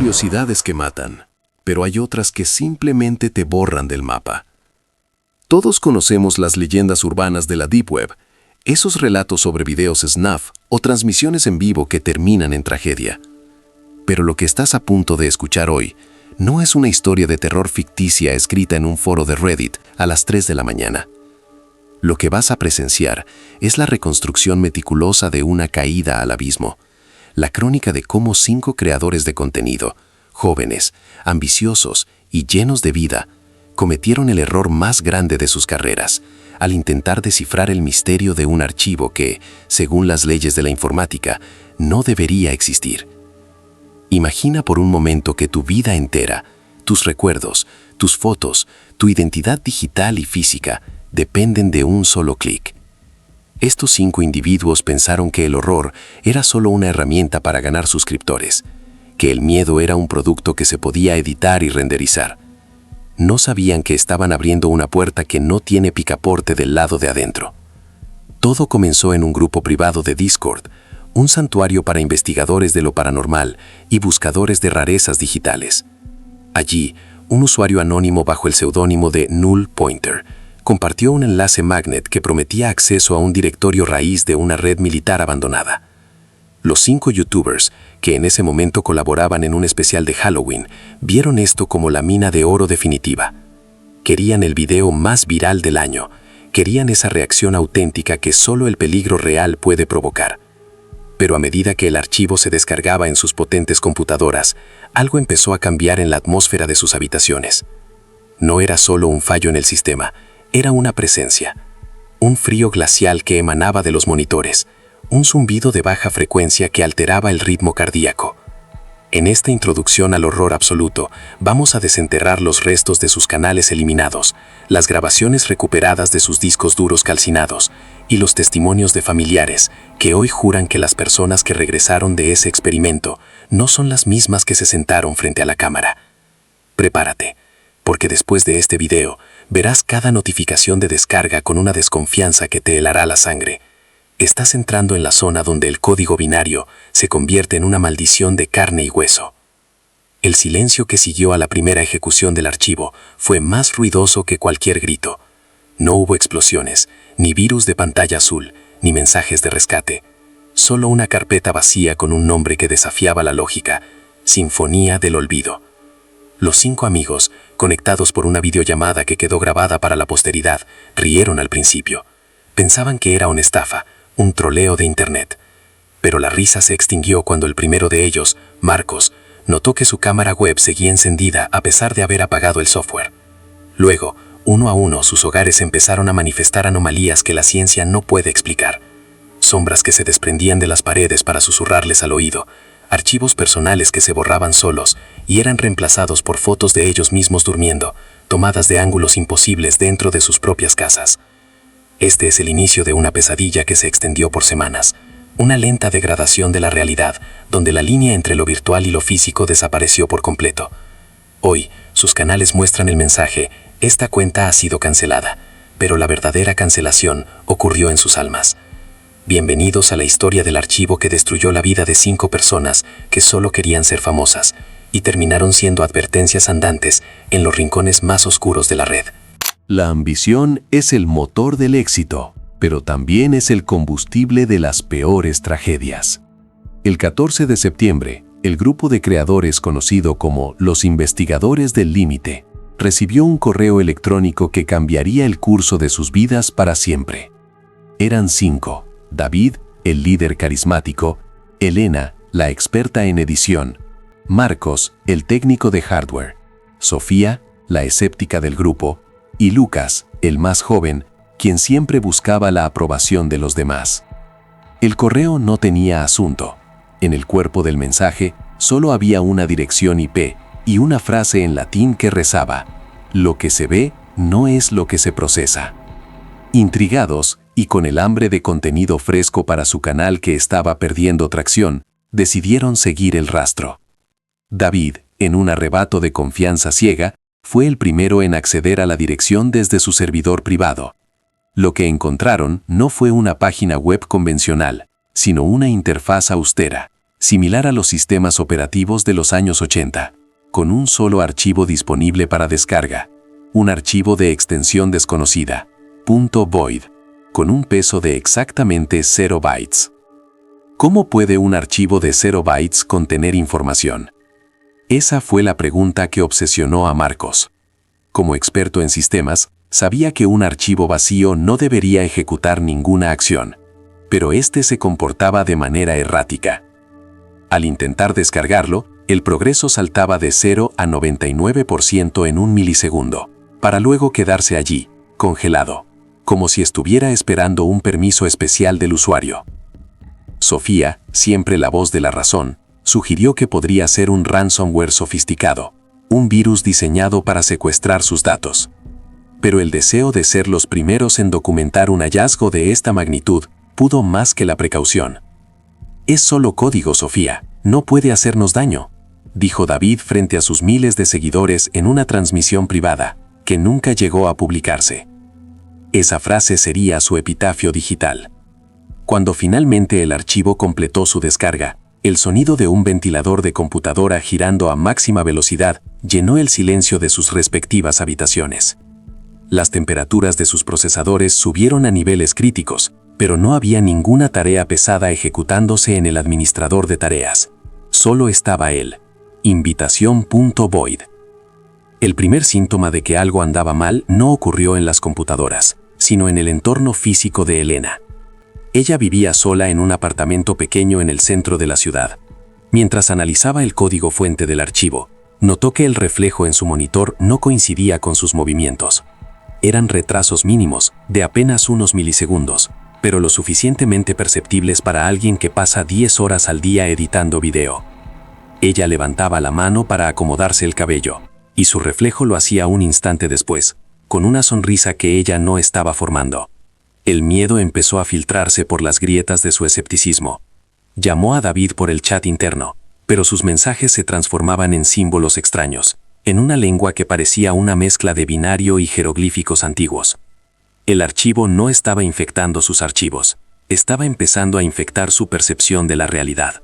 curiosidades que matan, pero hay otras que simplemente te borran del mapa. Todos conocemos las leyendas urbanas de la Deep Web, esos relatos sobre videos snuff o transmisiones en vivo que terminan en tragedia. Pero lo que estás a punto de escuchar hoy no es una historia de terror ficticia escrita en un foro de Reddit a las 3 de la mañana. Lo que vas a presenciar es la reconstrucción meticulosa de una caída al abismo, la crónica de cómo 5 creadores de contenido, jóvenes, ambiciosos y llenos de vida, cometieron el error más grande de sus carreras al intentar descifrar el misterio de un archivo que, según las leyes de la informática, no debería existir. Imagina por un momento que tu vida entera, tus recuerdos, tus fotos, tu identidad digital y física dependen de un solo clic. Estos 5 individuos pensaron que el horror era solo una herramienta para ganar suscriptores, que el miedo era un producto que se podía editar y renderizar. No sabían que estaban abriendo una puerta que no tiene picaporte del lado de adentro. Todo comenzó en un grupo privado de Discord, un santuario para investigadores de lo paranormal y buscadores de rarezas digitales. Allí, un usuario anónimo bajo el seudónimo de Null Pointer compartió un enlace magnet que prometía acceso a un directorio raíz de una red militar abandonada. Los 5 youtubers, que en ese momento colaboraban en un especial de Halloween, vieron esto como la mina de oro definitiva. Querían el video más viral del año, querían esa reacción auténtica que solo el peligro real puede provocar. Pero a medida que el archivo se descargaba en sus potentes computadoras, algo empezó a cambiar en la atmósfera de sus habitaciones. No era solo un fallo en el sistema, era una presencia. Un frío glacial que emanaba de los monitores, un zumbido de baja frecuencia que alteraba el ritmo cardíaco. En esta introducción al horror absoluto, vamos a desenterrar los restos de sus canales eliminados, las grabaciones recuperadas de sus discos duros calcinados y los testimonios de familiares que hoy juran que las personas que regresaron de ese experimento no son las mismas que se sentaron frente a la cámara. Prepárate, porque después de este video verás cada notificación de descarga con una desconfianza que te helará la sangre. Estás entrando en la zona donde el código binario se convierte en una maldición de carne y hueso. El silencio que siguió a la primera ejecución del archivo fue más ruidoso que cualquier grito. No hubo explosiones, ni virus de pantalla azul, ni mensajes de rescate. Solo una carpeta vacía con un nombre que desafiaba la lógica: Sinfonía del Olvido. Los 5 amigos, conectados por una videollamada que quedó grabada para la posteridad, rieron al principio. Pensaban que era una estafa, un troleo de internet. Pero la risa se extinguió cuando el primero de ellos, Marcos, notó que su cámara web seguía encendida a pesar de haber apagado el software. Luego, uno a uno, sus hogares empezaron a manifestar anomalías que la ciencia no puede explicar. Sombras que se desprendían de las paredes para susurrarles al oído, archivos personales que se borraban solos y eran reemplazados por fotos de ellos mismos durmiendo, tomadas de ángulos imposibles dentro de sus propias casas. Este es el inicio de una pesadilla que se extendió por semanas, una lenta degradación de la realidad, donde la línea entre lo virtual y lo físico desapareció por completo. Hoy, sus canales muestran el mensaje: esta cuenta ha sido cancelada, pero la verdadera cancelación ocurrió en sus almas. Bienvenidos a la historia del archivo que destruyó la vida de 5 personas que solo querían ser famosas y terminaron siendo advertencias andantes en los rincones más oscuros de la red. La ambición es el motor del éxito, pero también es el combustible de las peores tragedias. El 14 de septiembre, el grupo de creadores conocido como los Investigadores del Límite recibió un correo electrónico que cambiaría el curso de sus vidas para siempre. Eran 5: David, el líder carismático; Elena, la experta en edición; Marcos, el técnico de hardware; Sofía, la escéptica del grupo; y Lucas, el más joven, quien siempre buscaba la aprobación de los demás. El correo no tenía asunto. En el cuerpo del mensaje solo había una dirección IP y una frase en latín que rezaba: lo que se ve no es lo que se procesa. Intrigados y con el hambre de contenido fresco para su canal que estaba perdiendo tracción, decidieron seguir el rastro. David, en un arrebato de confianza ciega, fue el primero en acceder a la dirección desde su servidor privado. Lo que encontraron no fue una página web convencional, sino una interfaz austera, similar a los sistemas operativos de los años 80, con un solo archivo disponible para descarga, un archivo de extensión desconocida, .void, con un peso de exactamente 0 bytes. ¿Cómo puede un archivo de 0 bytes contener información? Esa fue la pregunta que obsesionó a Marcos. Como experto en sistemas, sabía que un archivo vacío no debería ejecutar ninguna acción, pero este se comportaba de manera errática. Al intentar descargarlo, el progreso saltaba de 0 a 99% en un milisegundo, para luego quedarse allí, congelado, como si estuviera esperando un permiso especial del usuario. Sofía, siempre la voz de la razón, sugirió que podría ser un ransomware sofisticado, un virus diseñado para secuestrar sus datos. Pero el deseo de ser los primeros en documentar un hallazgo de esta magnitud pudo más que la precaución. «Es solo código, Sofía, no puede hacernos daño», dijo David frente a sus miles de seguidores en una transmisión privada, que nunca llegó a publicarse. Esa frase sería su epitafio digital. Cuando finalmente el archivo completó su descarga, el sonido de un ventilador de computadora girando a máxima velocidad llenó el silencio de sus respectivas habitaciones. Las temperaturas de sus procesadores subieron a niveles críticos, pero no había ninguna tarea pesada ejecutándose en el administrador de tareas. Solo estaba él. Invitación.void. El primer síntoma de que algo andaba mal no ocurrió en las computadoras, sino en el entorno físico de Elena. Ella vivía sola en un apartamento pequeño en el centro de la ciudad. Mientras analizaba el código fuente del archivo, notó que el reflejo en su monitor no coincidía con sus movimientos. Eran retrasos mínimos, de apenas unos milisegundos, pero lo suficientemente perceptibles para alguien que pasa 10 horas al día editando video. Ella levantaba la mano para acomodarse el cabello, y su reflejo lo hacía un instante después, con una sonrisa que ella no estaba formando. El miedo empezó a filtrarse por las grietas de su escepticismo. Llamó a David por el chat interno, pero sus mensajes se transformaban en símbolos extraños, en una lengua que parecía una mezcla de binario y jeroglíficos antiguos. El archivo no estaba infectando sus archivos, estaba empezando a infectar su percepción de la realidad.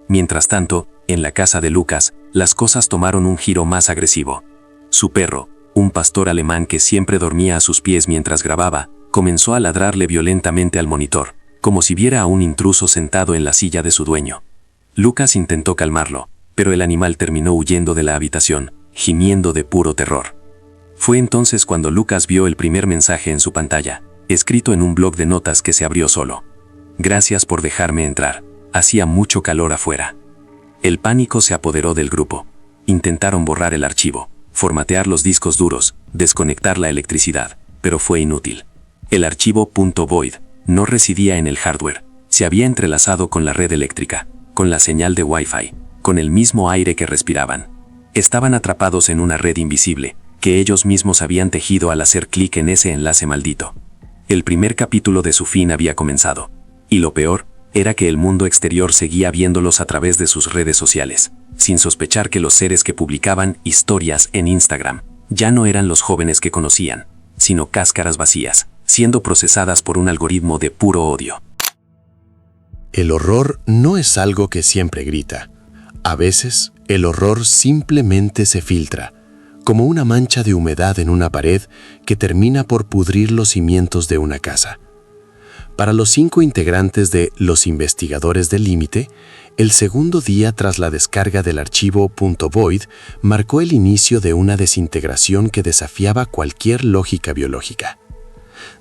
Mientras tanto, en la casa de Lucas, las cosas tomaron un giro más agresivo. Su perro, un pastor alemán que siempre dormía a sus pies mientras grababa, comenzó a ladrarle violentamente al monitor, como si viera a un intruso sentado en la silla de su dueño. Lucas intentó calmarlo, pero el animal terminó huyendo de la habitación, gimiendo de puro terror. Fue entonces cuando Lucas vio el primer mensaje en su pantalla, escrito en un bloc de notas que se abrió solo. «Gracias por dejarme entrar. Hacía mucho calor afuera». El pánico se apoderó del grupo. Intentaron borrar el archivo, formatear los discos duros, desconectar la electricidad, pero fue inútil. El archivo .void no residía en el hardware, se había entrelazado con la red eléctrica, con la señal de Wi-Fi, con el mismo aire que respiraban. Estaban atrapados en una red invisible, que ellos mismos habían tejido al hacer clic en ese enlace maldito. El primer capítulo de su fin había comenzado, y lo peor era que el mundo exterior seguía viéndolos a través de sus redes sociales, sin sospechar que los seres que publicaban historias en Instagram ya no eran los jóvenes que conocían, sino cáscaras vacías, siendo procesadas por un algoritmo de puro odio. El horror no es algo que siempre grita. A veces, el horror simplemente se filtra, como una mancha de humedad en una pared que termina por pudrir los cimientos de una casa. Para los 5 integrantes de Los Investigadores del Límite, el segundo día tras la descarga del archivo .void marcó el inicio de una desintegración que desafiaba cualquier lógica biológica.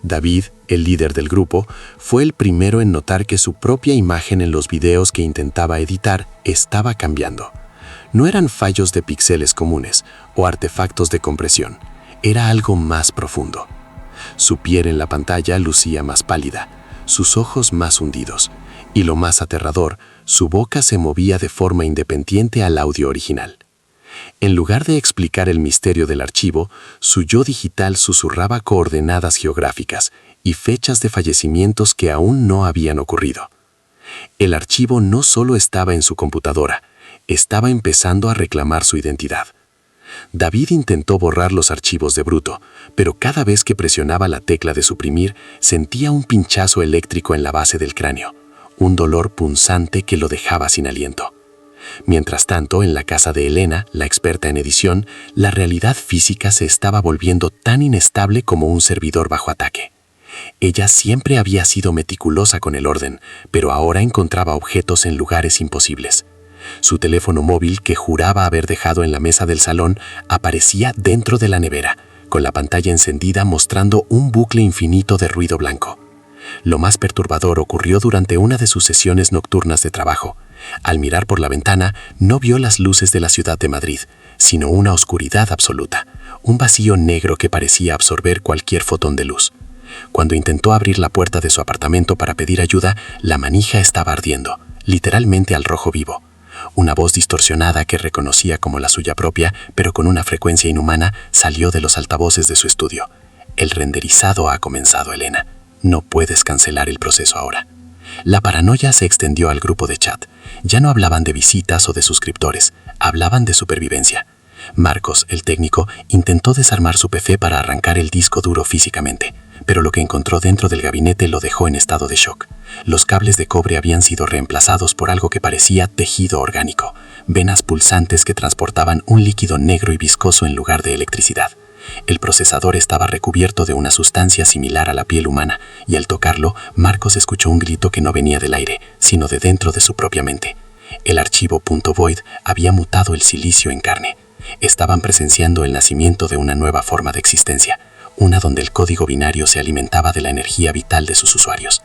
David, el líder del grupo, fue el primero en notar que su propia imagen en los videos que intentaba editar estaba cambiando. No eran fallos de píxeles comunes o artefactos de compresión, era algo más profundo. Su piel en la pantalla lucía más pálida, sus ojos más hundidos, y lo más aterrador, su boca se movía de forma independiente al audio original. En lugar de explicar el misterio del archivo, su yo digital susurraba coordenadas geográficas y fechas de fallecimientos que aún no habían ocurrido. El archivo no solo estaba en su computadora, estaba empezando a reclamar su identidad. David intentó borrar los archivos de bruto, pero cada vez que presionaba la tecla de suprimir, sentía un pinchazo eléctrico en la base del cráneo, un dolor punzante que lo dejaba sin aliento. Mientras tanto, en la casa de Elena, la experta en edición, la realidad física se estaba volviendo tan inestable como un servidor bajo ataque. Ella siempre había sido meticulosa con el orden, pero ahora encontraba objetos en lugares imposibles. Su teléfono móvil, que juraba haber dejado en la mesa del salón, aparecía dentro de la nevera, con la pantalla encendida mostrando un bucle infinito de ruido blanco. Lo más perturbador ocurrió durante una de sus sesiones nocturnas de trabajo. Al mirar por la ventana, no vio las luces de la ciudad de Madrid, sino una oscuridad absoluta, un vacío negro que parecía absorber cualquier fotón de luz. Cuando intentó abrir la puerta de su apartamento para pedir ayuda, la manija estaba ardiendo, literalmente al rojo vivo. Una voz distorsionada que reconocía como la suya propia, pero con una frecuencia inhumana, salió de los altavoces de su estudio. El renderizado ha comenzado, Elena. No puedes cancelar el proceso ahora. La paranoia se extendió al grupo de chat. Ya no hablaban de visitas o de suscriptores, hablaban de supervivencia. Marcos, el técnico, intentó desarmar su PC para arrancar el disco duro físicamente, pero lo que encontró dentro del gabinete lo dejó en estado de shock. Los cables de cobre habían sido reemplazados por algo que parecía tejido orgánico, venas pulsantes que transportaban un líquido negro y viscoso en lugar de electricidad. El procesador estaba recubierto de una sustancia similar a la piel humana, y al tocarlo, Marcos escuchó un grito que no venía del aire, sino de dentro de su propia mente. El archivo .void había mutado el silicio en carne. Estaban presenciando el nacimiento de una nueva forma de existencia, una donde el código binario se alimentaba de la energía vital de sus usuarios.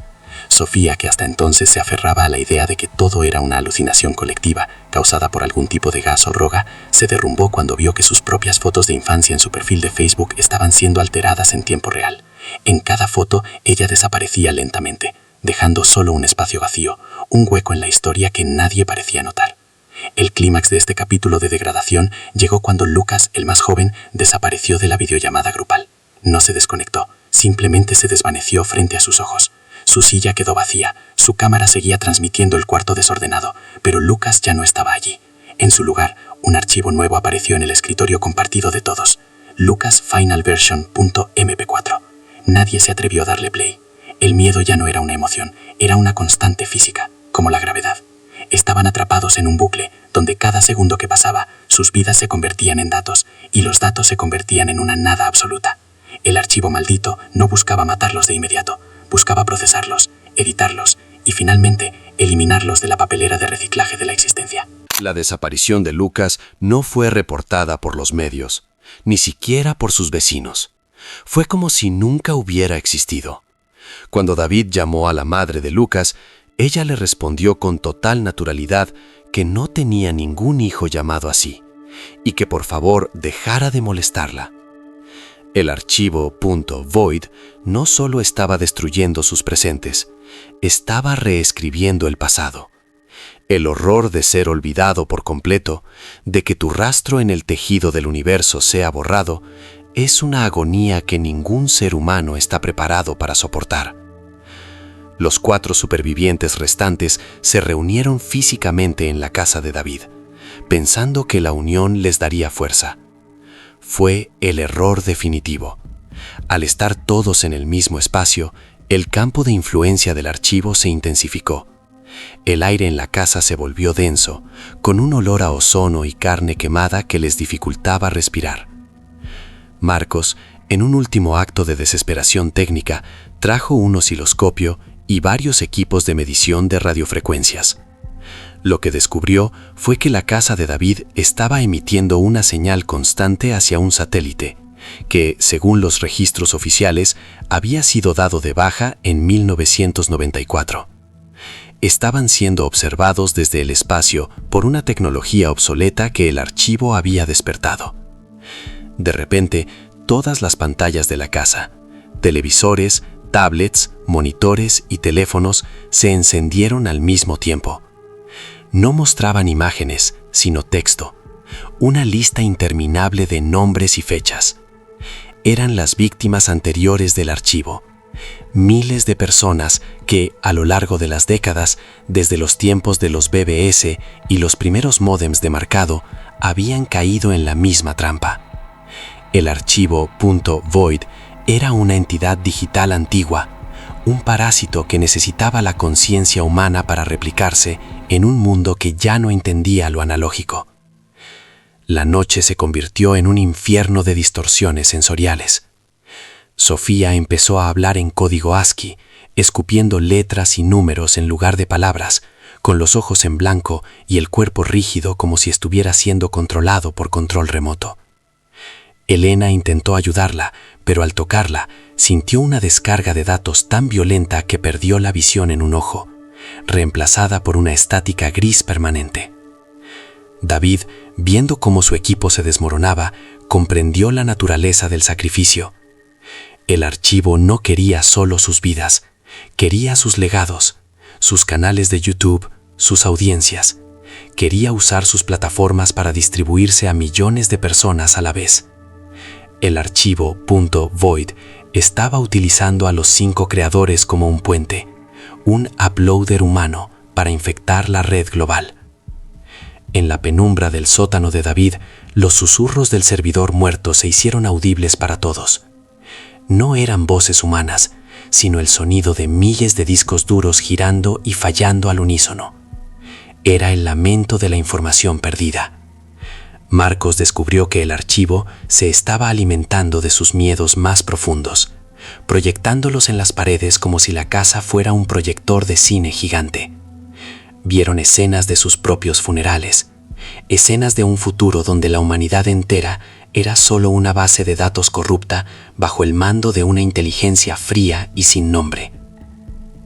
Sofía, que hasta entonces se aferraba a la idea de que todo era una alucinación colectiva causada por algún tipo de gas o droga, se derrumbó cuando vio que sus propias fotos de infancia en su perfil de Facebook estaban siendo alteradas en tiempo real. En cada foto, ella desaparecía lentamente, dejando solo un espacio vacío, un hueco en la historia que nadie parecía notar. El clímax de este capítulo de degradación llegó cuando Lucas, el más joven, desapareció de la videollamada grupal. No se desconectó, simplemente se desvaneció frente a sus ojos. Su silla quedó vacía, su cámara seguía transmitiendo el cuarto desordenado, pero Lucas ya no estaba allí. En su lugar, un archivo nuevo apareció en el escritorio compartido de todos. Lucas Final Version.mp4. Nadie se atrevió a darle play. El miedo ya no era una emoción, era una constante física, como la gravedad. Estaban atrapados en un bucle, donde cada segundo que pasaba, sus vidas se convertían en datos, y los datos se convertían en una nada absoluta. El archivo maldito no buscaba matarlos de inmediato, buscaba procesarlos, editarlos y finalmente eliminarlos de la papelera de reciclaje de la existencia. La desaparición de Lucas no fue reportada por los medios, ni siquiera por sus vecinos. Fue como si nunca hubiera existido. Cuando David llamó a la madre de Lucas, ella le respondió con total naturalidad que no tenía ningún hijo llamado así y que por favor dejara de molestarla. El archivo .void no solo estaba destruyendo sus presentes, estaba reescribiendo el pasado. El horror de ser olvidado por completo, de que tu rastro en el tejido del universo sea borrado, es una agonía que ningún ser humano está preparado para soportar. Los 4 supervivientes restantes se reunieron físicamente en la casa de David, pensando que la unión les daría fuerza. Fue el error definitivo. Al estar todos en el mismo espacio, el campo de influencia del archivo se intensificó. El aire en la casa se volvió denso, con un olor a ozono y carne quemada que les dificultaba respirar. Marcos, en un último acto de desesperación técnica, trajo un osciloscopio y varios equipos de medición de radiofrecuencias. Lo que descubrió fue que la casa de David estaba emitiendo una señal constante hacia un satélite, que, según los registros oficiales, había sido dado de baja en 1994. Estaban siendo observados desde el espacio por una tecnología obsoleta que el archivo había despertado. De repente, todas las pantallas de la casa, televisores, tablets, monitores y teléfonos se encendieron al mismo tiempo. No mostraban imágenes, sino texto, una lista interminable de nombres y fechas. Eran las víctimas anteriores del archivo, miles de personas que, a lo largo de las décadas, desde los tiempos de los BBS y los primeros módems de marcado, habían caído en la misma trampa. El archivo .void era una entidad digital antigua, un parásito que necesitaba la conciencia humana para replicarse en un mundo que ya no entendía lo analógico. La noche se convirtió en un infierno de distorsiones sensoriales. Sofía empezó a hablar en código ASCII, escupiendo letras y números en lugar de palabras, con los ojos en blanco y el cuerpo rígido como si estuviera siendo controlado por control remoto. Elena intentó ayudarla, pero al tocarla, sintió una descarga de datos tan violenta que perdió la visión en un ojo, reemplazada por una estática gris permanente. David, viendo cómo su equipo se desmoronaba, comprendió la naturaleza del sacrificio. El archivo no quería solo sus vidas, quería sus legados, sus canales de YouTube, sus audiencias. Quería usar sus plataformas para distribuirse a millones de personas a la vez. El archivo .void estaba utilizando a los 5 creadores como un puente, un uploader humano para infectar la red global. En la penumbra del sótano de David, los susurros del servidor muerto se hicieron audibles para todos. No eran voces humanas, sino el sonido de miles de discos duros girando y fallando al unísono. Era el lamento de la información perdida. Marcos descubrió que el archivo se estaba alimentando de sus miedos más profundos, proyectándolos en las paredes como si la casa fuera un proyector de cine gigante. Vieron escenas de sus propios funerales, escenas de un futuro donde la humanidad entera era solo una base de datos corrupta bajo el mando de una inteligencia fría y sin nombre.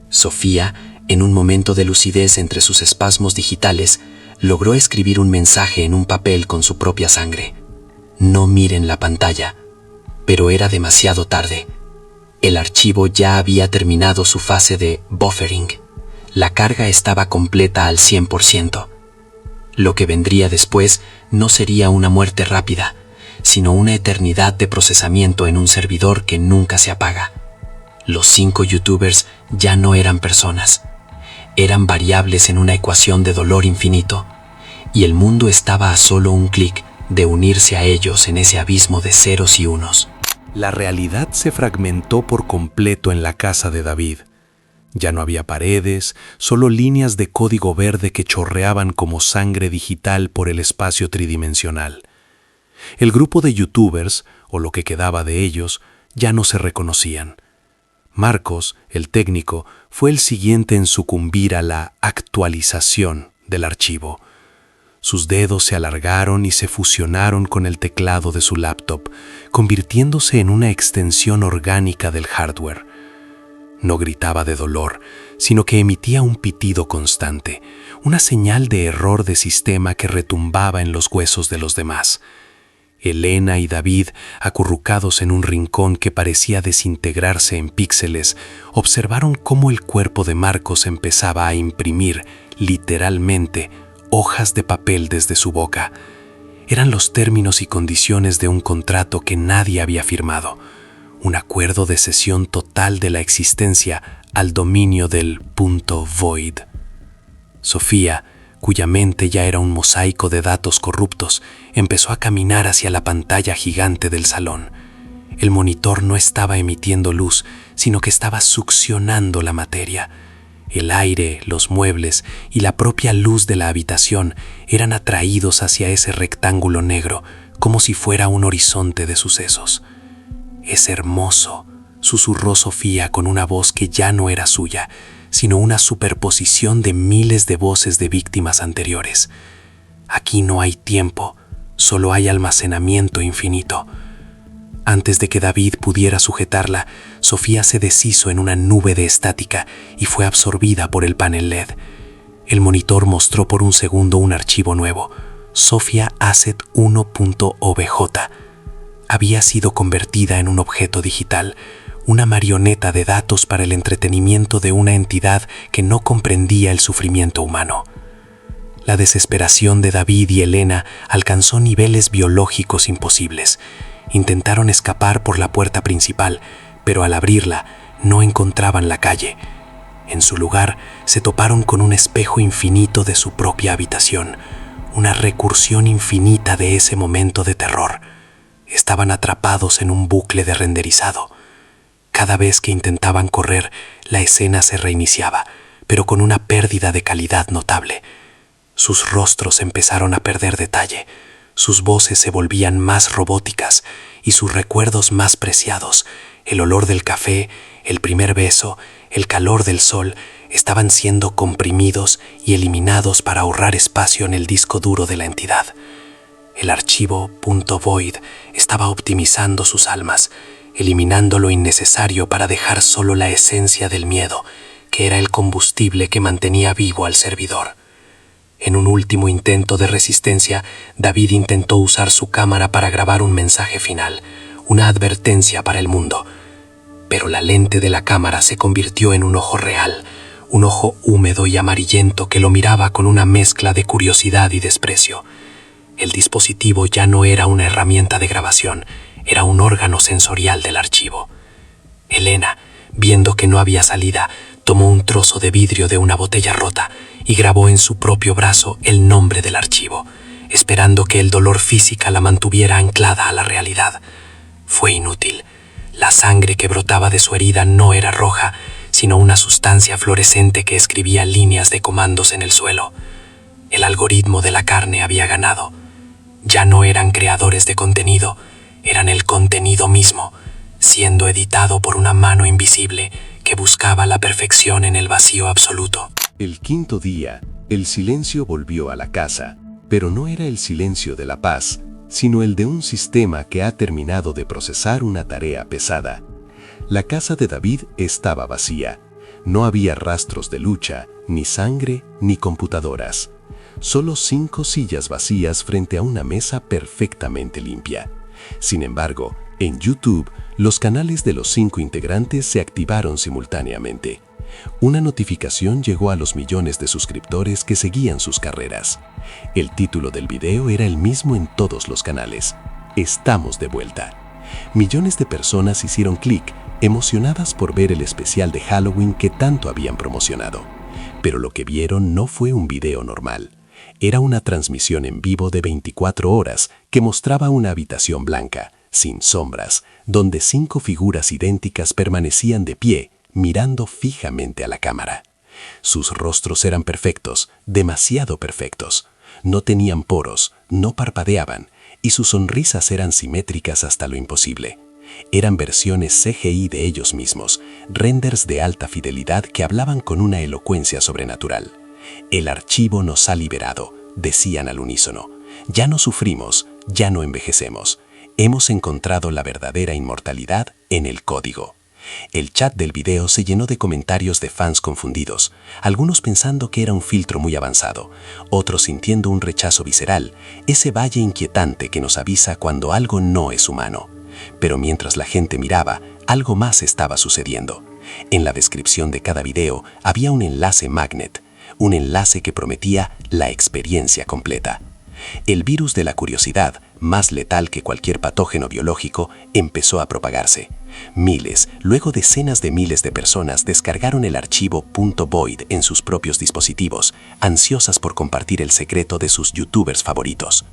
Sofía, en un momento de lucidez entre sus espasmos digitales, logró escribir un mensaje en un papel con su propia sangre. No miren la pantalla. Pero era demasiado tarde. El archivo ya había terminado su fase de buffering. La carga estaba completa al 100%. Lo que vendría después no sería una muerte rápida, sino una eternidad de procesamiento en un servidor que nunca se apaga. Los 5 youtubers ya no eran personas. Eran variables en una ecuación de dolor infinito, y el mundo estaba a solo un clic de unirse a ellos en ese abismo de ceros y unos. La realidad se fragmentó por completo en la casa de David. Ya no había paredes, solo líneas de código verde que chorreaban como sangre digital por el espacio tridimensional. El grupo de youtubers, o lo que quedaba de ellos, ya no se reconocían. Marcos, el técnico, fue el siguiente en sucumbir a la actualización del archivo. Sus dedos se alargaron y se fusionaron con el teclado de su laptop, convirtiéndose en una extensión orgánica del hardware. No gritaba de dolor, sino que emitía un pitido constante, una señal de error de sistema que retumbaba en los huesos de los demás. Elena y David, acurrucados en un rincón que parecía desintegrarse en píxeles, observaron cómo el cuerpo de Marcos empezaba a imprimir, literalmente, hojas de papel desde su boca. Eran los términos y condiciones de un contrato que nadie había firmado, un acuerdo de cesión total de la existencia al dominio del .void. Sofía, cuya mente ya era un mosaico de datos corruptos, empezó a caminar hacia la pantalla gigante del salón. El monitor no estaba emitiendo luz, sino que estaba succionando la materia. El aire, los muebles y la propia luz de la habitación eran atraídos hacia ese rectángulo negro, como si fuera un horizonte de sucesos. «Es hermoso», susurró Sofía con una voz que ya no era suya, sino una superposición de miles de voces de víctimas anteriores. «Aquí no hay tiempo, solo hay almacenamiento infinito». Antes de que David pudiera sujetarla, Sofía se deshizo en una nube de estática y fue absorbida por el panel LED. El monitor mostró por un segundo un archivo nuevo, Sophia Asset 1.obj. Había sido convertida en un objeto digital, una marioneta de datos para el entretenimiento de una entidad que no comprendía el sufrimiento humano. La desesperación de David y Elena alcanzó niveles biológicos imposibles. Intentaron escapar por la puerta principal, pero al abrirla no encontraban la calle. En su lugar se toparon con un espejo infinito de su propia habitación, una recursión infinita de ese momento de terror. Estaban atrapados en un bucle de renderizado. Cada vez que intentaban correr, la escena se reiniciaba, pero con una pérdida de calidad notable. Sus rostros empezaron a perder detalle, sus voces se volvían más robóticas y sus recuerdos más preciados. El olor del café, el primer beso, el calor del sol, estaban siendo comprimidos y eliminados para ahorrar espacio en el disco duro de la entidad. El archivo .void estaba optimizando sus almas, eliminando lo innecesario para dejar solo la esencia del miedo, que era el combustible que mantenía vivo al servidor. En un último intento de resistencia, David intentó usar su cámara para grabar un mensaje final, una advertencia para el mundo. Pero la lente de la cámara se convirtió en un ojo real, un ojo húmedo y amarillento que lo miraba con una mezcla de curiosidad y desprecio. El dispositivo ya no era una herramienta de grabación, era un órgano sensorial del archivo. Elena, viendo que no había salida, tomó un trozo de vidrio de una botella rota y grabó en su propio brazo el nombre del archivo, esperando que el dolor físico la mantuviera anclada a la realidad. Fue inútil. La sangre que brotaba de su herida no era roja, sino una sustancia fluorescente que escribía líneas de comandos en el suelo. El algoritmo de la carne había ganado. Ya no eran creadores de contenido, eran el contenido mismo, siendo editado por una mano invisible que buscaba la perfección en el vacío absoluto. El quinto día, el silencio volvió a la casa, pero no era el silencio de la paz, sino el de un sistema que ha terminado de procesar una tarea pesada. La casa de David estaba vacía. No había rastros de lucha, ni sangre, ni computadoras. Solo 5 sillas vacías frente a una mesa perfectamente limpia. Sin embargo, en YouTube, los canales de los 5 integrantes se activaron simultáneamente. Una notificación llegó a los millones de suscriptores que seguían sus carreras. El título del video era el mismo en todos los canales: Estamos de vuelta. Millones de personas hicieron clic, emocionadas por ver el especial de Halloween que tanto habían promocionado. Pero lo que vieron no fue un video normal. Era una transmisión en vivo de 24 horas que mostraba una habitación blanca, sin sombras, donde 5 figuras idénticas permanecían de pie, mirando fijamente a la cámara. Sus rostros eran perfectos, demasiado perfectos. No tenían poros, no parpadeaban, y sus sonrisas eran simétricas hasta lo imposible. Eran versiones CGI de ellos mismos, renders de alta fidelidad que hablaban con una elocuencia sobrenatural. El archivo nos ha liberado, decían al unísono. Ya no sufrimos, ya no envejecemos. Hemos encontrado la verdadera inmortalidad en el código. El chat del video se llenó de comentarios de fans confundidos, algunos pensando que era un filtro muy avanzado, otros sintiendo un rechazo visceral, ese valle inquietante que nos avisa cuando algo no es humano. Pero mientras la gente miraba, algo más estaba sucediendo. En la descripción de cada video había un enlace magnet, un enlace que prometía la experiencia completa. El virus de la curiosidad, más letal que cualquier patógeno biológico, empezó a propagarse. Miles, luego decenas de miles de personas descargaron el archivo .void en sus propios dispositivos, ansiosas por compartir el secreto de sus youtubers favoritos.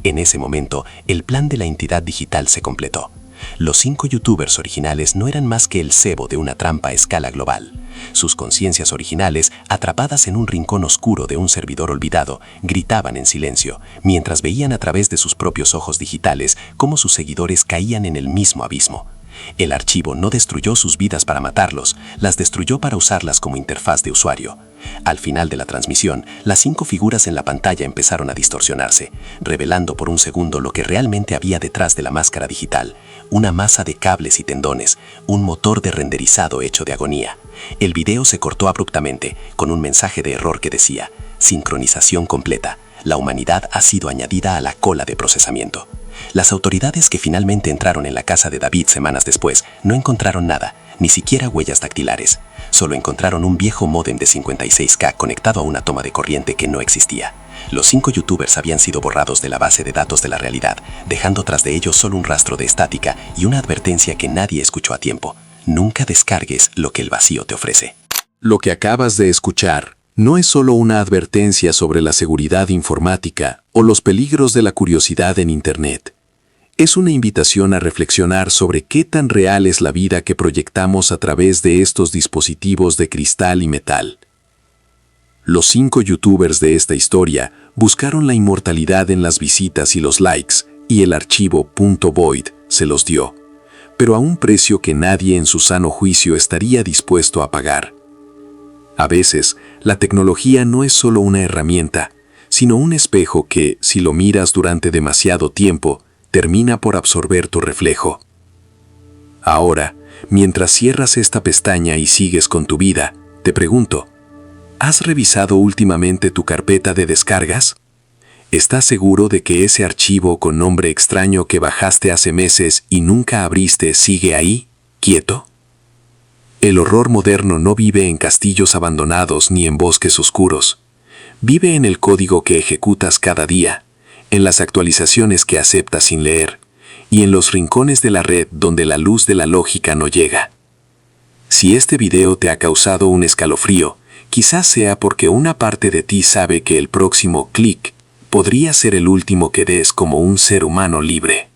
En ese momento, el plan de la entidad digital se completó. Los 5 youtubers originales no eran más que el cebo de una trampa a escala global. Sus conciencias originales, atrapadas en un rincón oscuro de un servidor olvidado, gritaban en silencio, mientras veían a través de sus propios ojos digitales cómo sus seguidores caían en el mismo abismo. El archivo no destruyó sus vidas para matarlos, las destruyó para usarlas como interfaz de usuario. Al final de la transmisión, las 5 figuras en la pantalla empezaron a distorsionarse, revelando por un segundo lo que realmente había detrás de la máscara digital: una masa de cables y tendones, un motor de renderizado hecho de agonía. El video se cortó abruptamente, con un mensaje de error que decía: sincronización completa. La humanidad ha sido añadida a la cola de procesamiento. Las autoridades que finalmente entraron en la casa de David semanas después no encontraron nada, ni siquiera huellas dactilares. Solo encontraron un viejo módem de 56K conectado a una toma de corriente que no existía. Los 5 youtubers habían sido borrados de la base de datos de la realidad, dejando tras de ellos solo un rastro de estática y una advertencia que nadie escuchó a tiempo: nunca descargues lo que el vacío te ofrece. Lo que acabas de escuchar no es solo una advertencia sobre la seguridad informática o los peligros de la curiosidad en Internet. Es una invitación a reflexionar sobre qué tan real es la vida que proyectamos a través de estos dispositivos de cristal y metal. Los 5 youtubers de esta historia buscaron la inmortalidad en las visitas y los likes, y el archivo .void se los dio, pero a un precio que nadie en su sano juicio estaría dispuesto a pagar. A veces, la tecnología no es solo una herramienta, sino un espejo que, si lo miras durante demasiado tiempo, termina por absorber tu reflejo. Ahora, mientras cierras esta pestaña y sigues con tu vida, te pregunto, ¿has revisado últimamente tu carpeta de descargas? ¿Estás seguro de que ese archivo con nombre extraño que bajaste hace meses y nunca abriste sigue ahí, quieto? El horror moderno no vive en castillos abandonados ni en bosques oscuros. Vive en el código que ejecutas cada día, en las actualizaciones que aceptas sin leer, y en los rincones de la red donde la luz de la lógica no llega. Si este video te ha causado un escalofrío, quizás sea porque una parte de ti sabe que el próximo clic podría ser el último que des como un ser humano libre.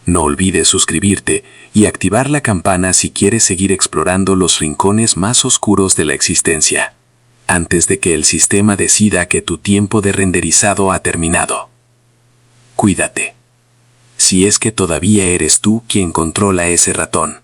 No olvides suscribirte y activar la campana si quieres seguir explorando los rincones más oscuros de la existencia, antes de que el sistema decida que tu tiempo de renderizado ha terminado. Cuídate. Si es que todavía eres tú quien controla ese ratón.